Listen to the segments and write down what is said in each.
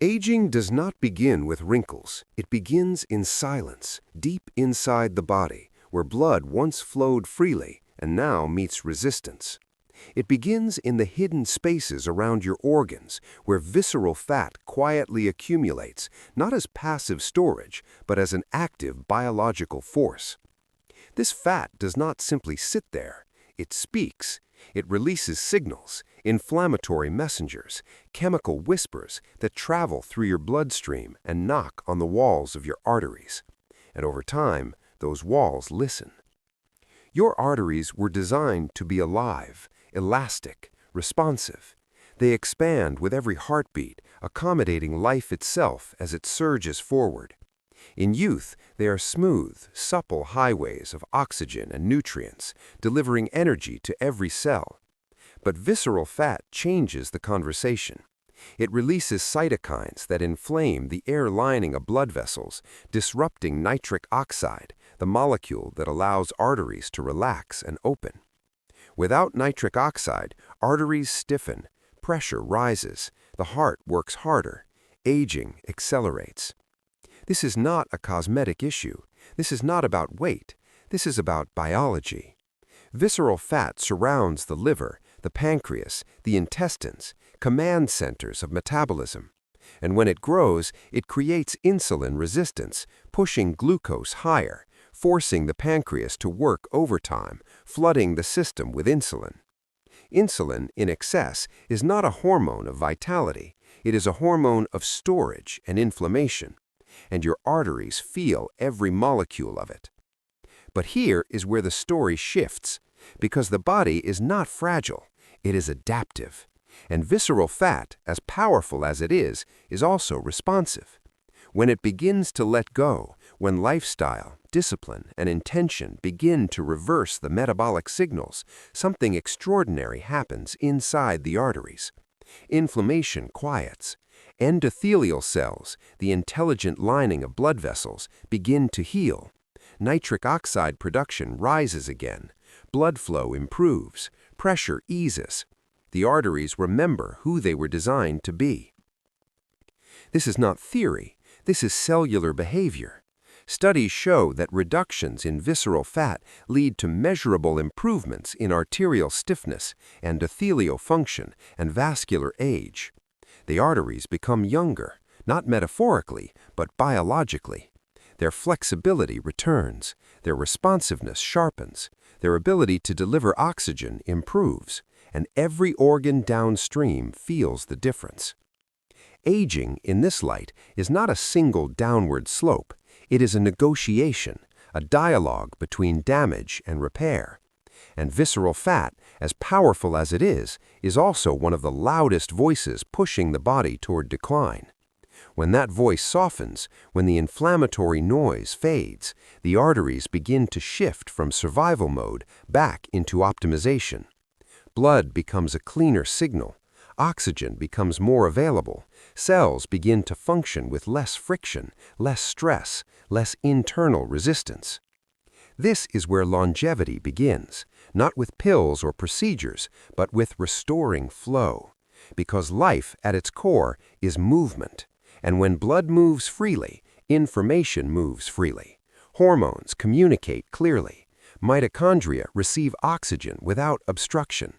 Aging does not begin with wrinkles. It begins in silence, deep inside the body, where blood once flowed freely and now meets resistance. It begins in the hidden spaces around your organs, where visceral fat quietly accumulates, not as passive storage, but as an active biological force. This fat does not simply sit there. It speaks. It releases signals, inflammatory messengers, chemical whispers that travel through your bloodstream and knock on the walls of your arteries. And over time, those walls listen. Your arteries were designed to be alive, elastic, responsive. They expand with every heartbeat, accommodating life itself as it surges forward. In youth, they are smooth, supple highways of oxygen and nutrients, delivering energy to every cell. But visceral fat changes the conversation. It releases cytokines that inflame the air lining of blood vessels, disrupting nitric oxide, the molecule that allows arteries to relax and open. Without nitric oxide, arteries stiffen, pressure rises, the heart works harder, aging accelerates. This is not a cosmetic issue. This is not about weight. This is about biology. Visceral fat surrounds the liver, the pancreas, the intestines, command centers of metabolism. And when it grows, it creates insulin resistance, pushing glucose higher, forcing the pancreas to work overtime, flooding the system with insulin. Insulin, in excess, is not a hormone of vitality. It is a hormone of storage and inflammation. And your arteries feel every molecule of it. But here is where the story shifts, because the body is not fragile, it is adaptive. And visceral fat, as powerful as it is also responsive. When it begins to let go, when lifestyle, discipline, and intention begin to reverse the metabolic signals, something extraordinary happens inside the arteries. Inflammation quiets. Endothelial cells, the intelligent lining of blood vessels, begin to heal. Nitric oxide production rises again. Blood flow improves. Pressure eases. The arteries remember who they were designed to be. This is not theory. This is cellular behavior. Studies show that reductions in visceral fat lead to measurable improvements in arterial stiffness, endothelial function, and vascular age. The arteries become younger, not metaphorically, but biologically. Their flexibility returns, their responsiveness sharpens, their ability to deliver oxygen improves, and every organ downstream feels the difference. Aging, in this light, is not a single downward slope. It is a negotiation, a dialogue between damage and repair. And visceral fat, as powerful as it is also one of the loudest voices pushing the body toward decline. When that voice softens, when the inflammatory noise fades, the arteries begin to shift from survival mode back into optimization. Blood becomes a cleaner signal. Oxygen becomes more available. Cells begin to function with less friction, less stress, less internal resistance. This is where longevity begins, not with pills or procedures, but with restoring flow. Because life, at its core, is movement. And when blood moves freely, information moves freely. Hormones communicate clearly. Mitochondria receive oxygen without obstruction.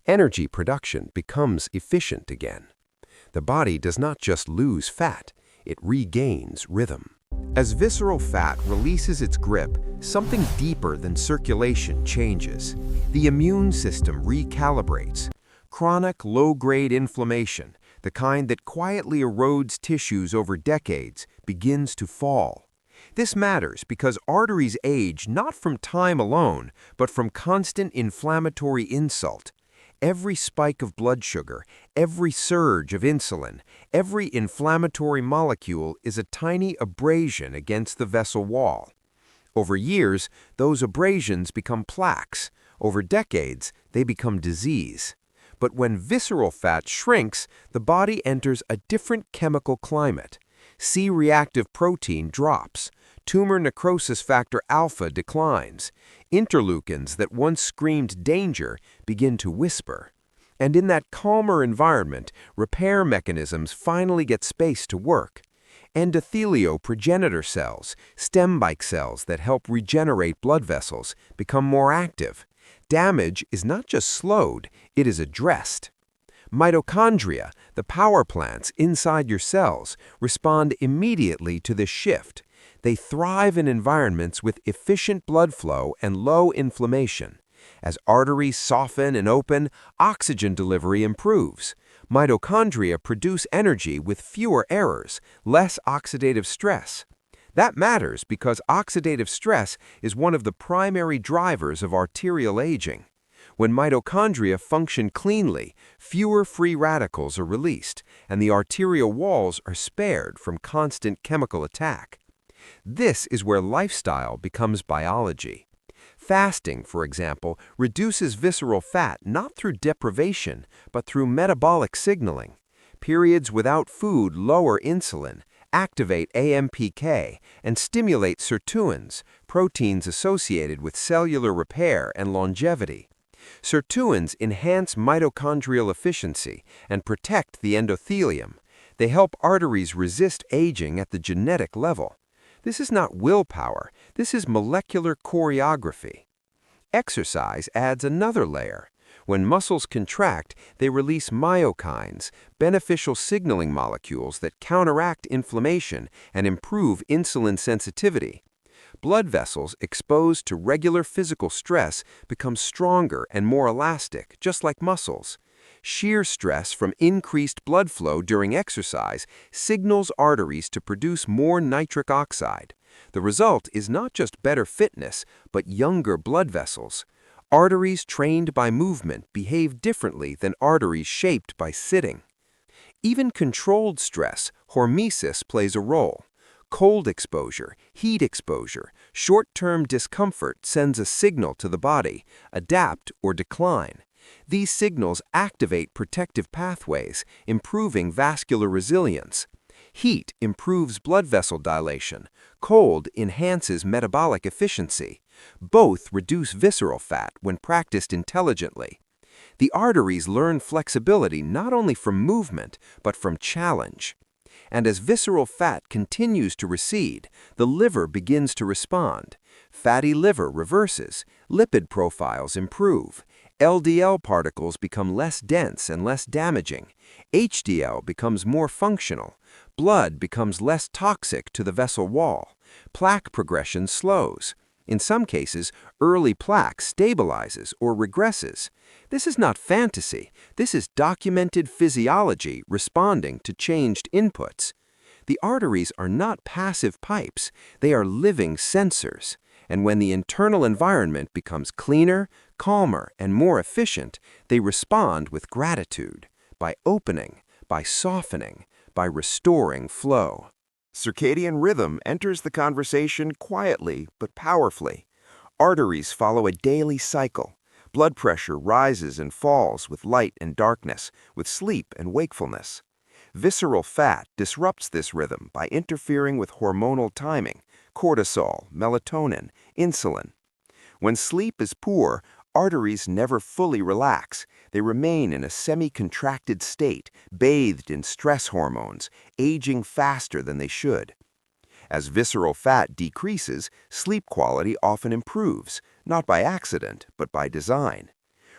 Energy production becomes efficient again. The body does not just lose fat, it regains rhythm. As visceral fat releases its grip, something deeper than circulation changes. The immune system recalibrates. Chronic low-grade inflammation, the kind that quietly erodes tissues over decades, begins to fall. This matters because arteries age not from time alone, but from constant inflammatory insult. Every spike of blood sugar, every surge of insulin, every inflammatory molecule is a tiny abrasion against the vessel wall. Over years, those abrasions become plaques. Over decades, they become disease. But when visceral fat shrinks, the body enters a different chemical climate. C-reactive protein drops. Tumor necrosis factor alpha declines. Interleukins that once screamed danger begin to whisper. And in that calmer environment, repair mechanisms finally get space to work. Endothelial progenitor cells, stem-like cells that help regenerate blood vessels, become more active. Damage is not just slowed, it is addressed. Mitochondria, the power plants inside your cells, respond immediately to this shift. They thrive in environments with efficient blood flow and low inflammation. As arteries soften and open, oxygen delivery improves. Mitochondria produce energy with fewer errors, less oxidative stress. That matters because oxidative stress is one of the primary drivers of arterial aging. When mitochondria function cleanly, fewer free radicals are released, and the arterial walls are spared from constant chemical attack. This is where lifestyle becomes biology. Fasting, for example, reduces visceral fat not through deprivation, but through metabolic signaling. Periods without food lower insulin, activate AMPK, and stimulate sirtuins, proteins associated with cellular repair and longevity. Sirtuins enhance mitochondrial efficiency and protect the endothelium. They help arteries resist aging at the genetic level. This is not willpower, this is molecular choreography. Exercise adds another layer. When muscles contract, they release myokines, beneficial signaling molecules that counteract inflammation and improve insulin sensitivity. Blood vessels exposed to regular physical stress become stronger and more elastic, just like muscles. Shear stress from increased blood flow during exercise signals arteries to produce more nitric oxide. The result is not just better fitness, but younger blood vessels. Arteries trained by movement behave differently than arteries shaped by sitting. Even controlled stress, hormesis, plays a role. Cold exposure, heat exposure, short-term discomfort sends a signal to the body, adapt or decline. These signals activate protective pathways, improving vascular resilience. Heat improves blood vessel dilation. Cold enhances metabolic efficiency. Both reduce visceral fat when practiced intelligently. The arteries learn flexibility not only from movement, but from challenge. And as visceral fat continues to recede, the liver begins to respond. Fatty liver reverses, lipid profiles improve, LDL particles become less dense and less damaging, HDL becomes more functional, blood becomes less toxic to the vessel wall, plaque progression slows. In some cases, early plaque stabilizes or regresses. This is not fantasy. This is documented physiology responding to changed inputs. The arteries are not passive pipes. They are living sensors. And when the internal environment becomes cleaner, calmer, and more efficient, they respond with gratitude, by opening, by softening, by restoring flow. Circadian rhythm enters the conversation quietly but powerfully. Arteries follow a daily cycle. Blood pressure rises and falls with light and darkness, with sleep and wakefulness. Visceral fat disrupts this rhythm by interfering with hormonal timing, cortisol, melatonin, insulin. When sleep is poor, arteries never fully relax. They remain in a semi-contracted state, bathed in stress hormones, aging faster than they should. As visceral fat decreases, sleep quality often improves, not by accident, but by design.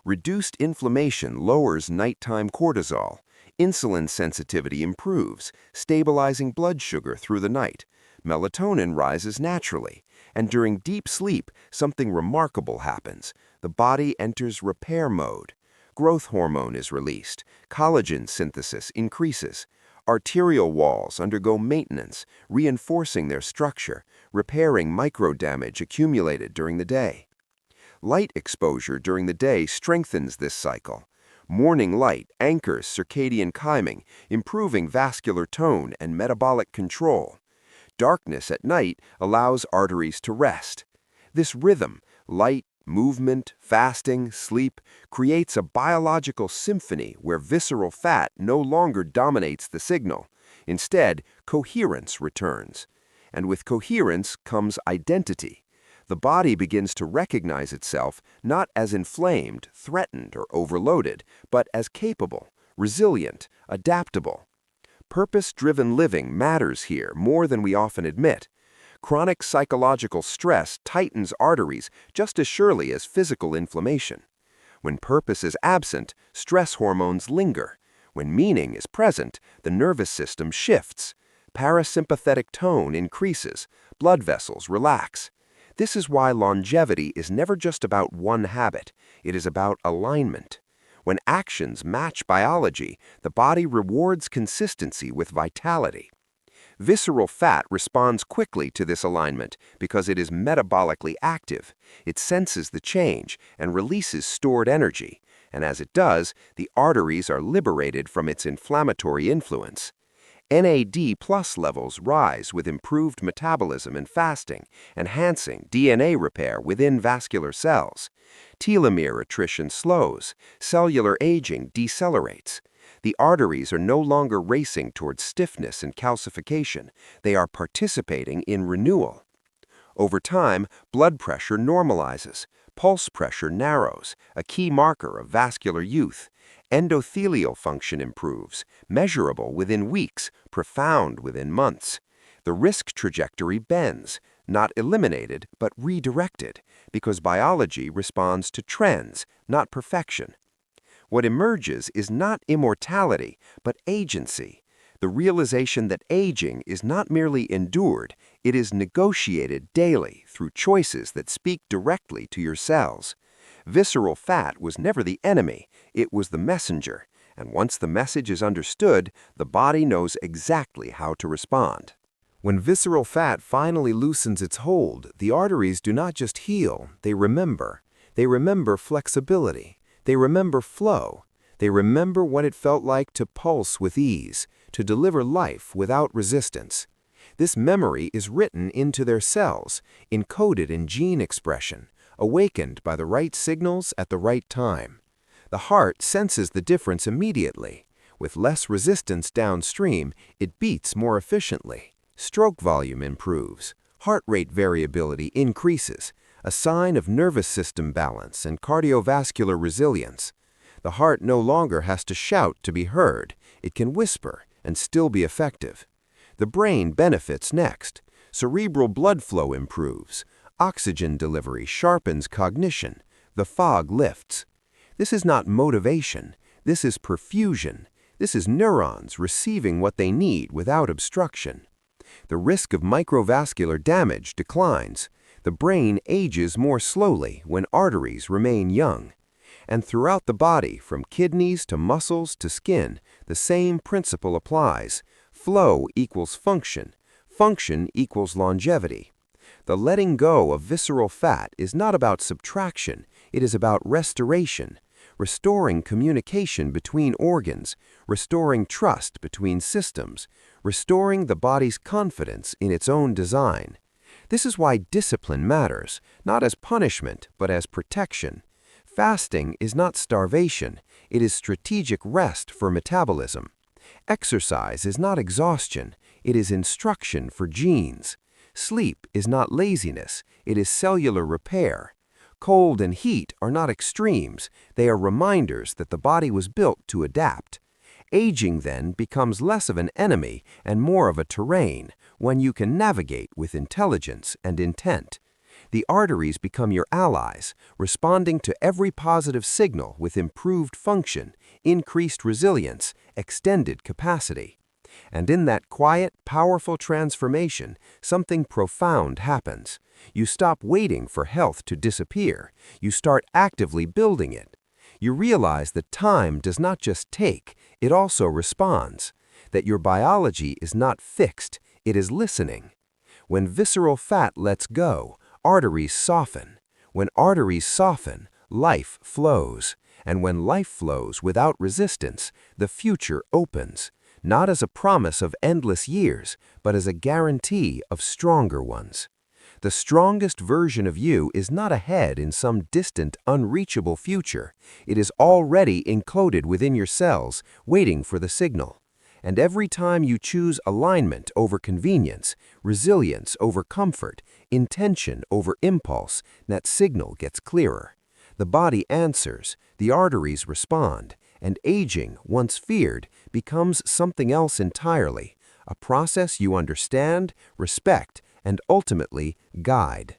Reduced inflammation lowers nighttime cortisol. Insulin sensitivity improves, stabilizing blood sugar through the night. Melatonin rises naturally, and during deep sleep, something remarkable happens. The body enters repair mode. Growth hormone is released. Collagen synthesis increases. Arterial walls undergo maintenance, reinforcing their structure, repairing microdamage accumulated during the day. Light exposure during the day strengthens this cycle. Morning light anchors circadian chiming, improving vascular tone and metabolic control. Darkness at night allows arteries to rest. This rhythm, light, movement, fasting, sleep, creates a biological symphony where visceral fat no longer dominates the signal. Instead, coherence returns. And with coherence comes identity. The body begins to recognize itself not as inflamed, threatened, or overloaded, but as capable, resilient, adaptable. Purpose-driven living matters here more than we often admit. Chronic psychological stress tightens arteries just as surely as physical inflammation. When purpose is absent, stress hormones linger. When meaning is present, the nervous system shifts. Parasympathetic tone increases. Blood vessels relax. This is why longevity is never just about one habit. It is about alignment. When actions match biology, the body rewards consistency with vitality. Visceral fat responds quickly to this alignment because it is metabolically active. It senses the change and releases stored energy, and as it does, the arteries are liberated from its inflammatory influence. NAD+ levels rise with improved metabolism and fasting, enhancing DNA repair within vascular cells. Telomere attrition slows, cellular aging decelerates. The arteries are no longer racing towards stiffness and calcification. They are participating in renewal. Over time, blood pressure normalizes. Pulse pressure narrows, a key marker of vascular youth. Endothelial function improves, measurable within weeks, profound within months. The risk trajectory bends, not eliminated, but redirected, because biology responds to trends, not perfection. What emerges is not immortality, but agency. The realization that aging is not merely endured, it is negotiated daily through choices that speak directly to your cells. Visceral fat was never the enemy, it was the messenger, and once the message is understood, the body knows exactly how to respond. When visceral fat finally loosens its hold, the arteries do not just heal, they remember. They remember flexibility. They remember flow. They remember what it felt like to pulse with ease, to deliver life without resistance. This memory is written into their cells, encoded in gene expression, awakened by the right signals at the right time. The heart senses the difference immediately. With less resistance downstream, it beats more efficiently. Stroke volume improves. Heart rate variability increases, a sign of nervous system balance and cardiovascular resilience. The heart no longer has to shout to be heard. It can whisper and still be effective. The brain benefits next. Cerebral blood flow improves. Oxygen delivery sharpens cognition. The fog lifts. This is not motivation. This is perfusion. This is neurons receiving what they need without obstruction. The risk of microvascular damage declines. The brain ages more slowly when arteries remain young. And throughout the body, from kidneys to muscles to skin, the same principle applies. Flow equals function. Function equals longevity. The letting go of visceral fat is not about subtraction, it is about restoration. Restoring communication between organs, restoring trust between systems, restoring the body's confidence in its own design. This is why discipline matters, not as punishment, but as protection. Fasting is not starvation, it is strategic rest for metabolism. Exercise is not exhaustion, it is instruction for genes. Sleep is not laziness, it is cellular repair. Cold and heat are not extremes, they are reminders that the body was built to adapt. Aging then becomes less of an enemy and more of a terrain, one you can navigate with intelligence and intent. The arteries become your allies, responding to every positive signal with improved function, increased resilience, extended capacity. And in that quiet, powerful transformation, something profound happens. You stop waiting for health to disappear. You start actively building it. You realize that time does not just take, it also responds. That your biology is not fixed, it is listening. When visceral fat lets go, arteries soften. When arteries soften, life flows. And when life flows without resistance, the future opens. Not as a promise of endless years, but as a guarantee of stronger ones. The strongest version of you is not ahead in some distant, unreachable future. It is already encoded within your cells, waiting for the signal. And every time you choose alignment over convenience, resilience over comfort, intention over impulse, that signal gets clearer. The body answers, the arteries respond, and aging, once feared, becomes something else entirely, a process you understand, respect, and ultimately guide.